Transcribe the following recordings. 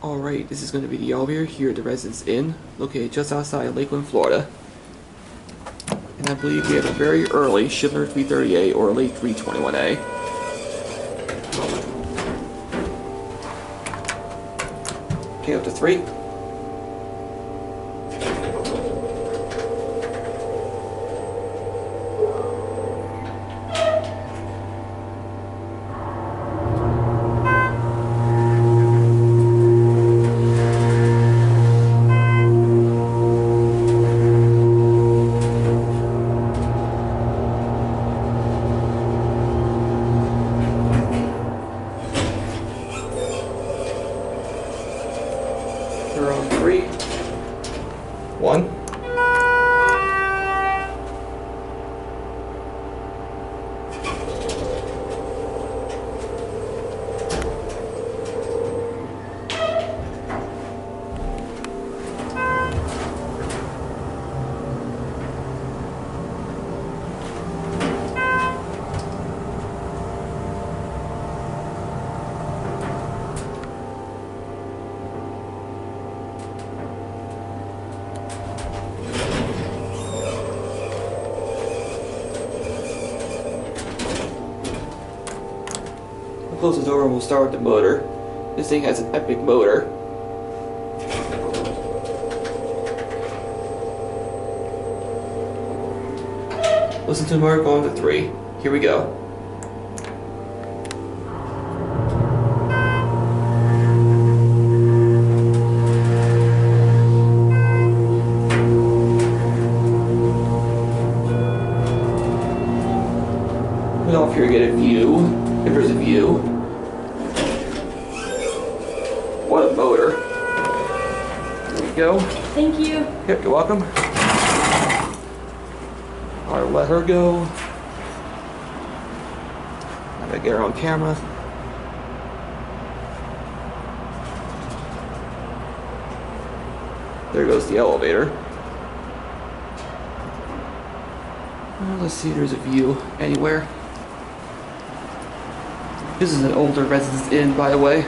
Alright, this is going to be the elevator here at the Residence Inn, located just outside Lakeland, Florida. And I believe we have a very early Schindler 330A or a late 321A. Okay, up to 3. We're on 3, 1. We'll close the door and we'll start with the motor. This thing has an epic motor. Listen to the motor go on to 3. Here we go. Get off here to get a view. If there's a view. What a motor. There we go. Thank you. Yep, you're welcome. Alright, let her go. I'm gonna get her on camera. There goes the elevator. Well, let's see if there's a view anywhere. This is an older Residence Inn, by the way.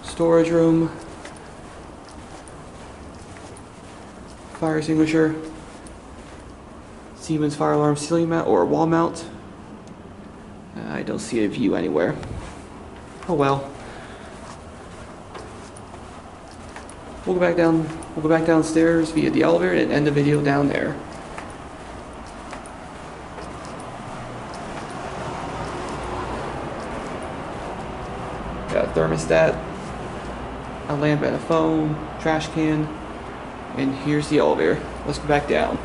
Storage room. Fire extinguisher. Siemens fire alarm ceiling mount or wall mount. I don't see a view anywhere. Oh well. We'll go back downstairs via the elevator and end the video down there. Got a thermostat, a lamp and a phone, trash can, and here's the elevator. Let's go back down.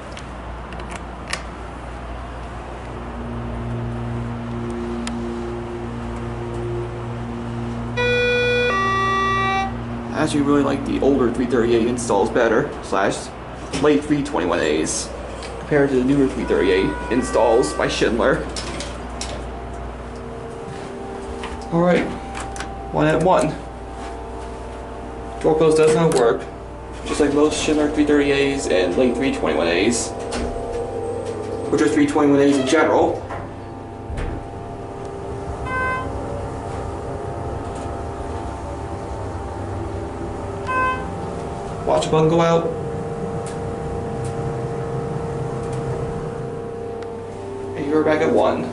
I actually really like the older 330A installs better, slash late 321As, compared to the newer 330A installs by Schindler. Alright. 1 at 1. Door close does not work, just like most Schindler 330As and late 321As, which are 321As in general. Watch a button go out. And you're back at 1.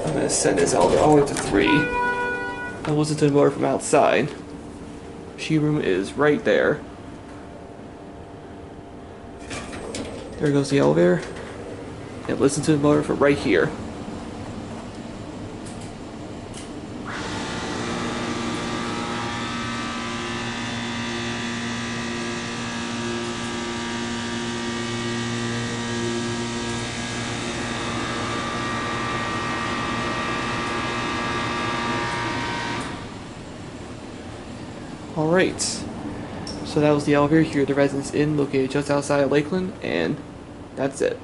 I'm going to send this elevator all the way to 3. I'll listen to the motor from outside. Machine room is right there. There goes the elevator. And listen to the motor from right here. Alright, so that was the elevator here at the Residence Inn located just outside of Lakeland, and that's it.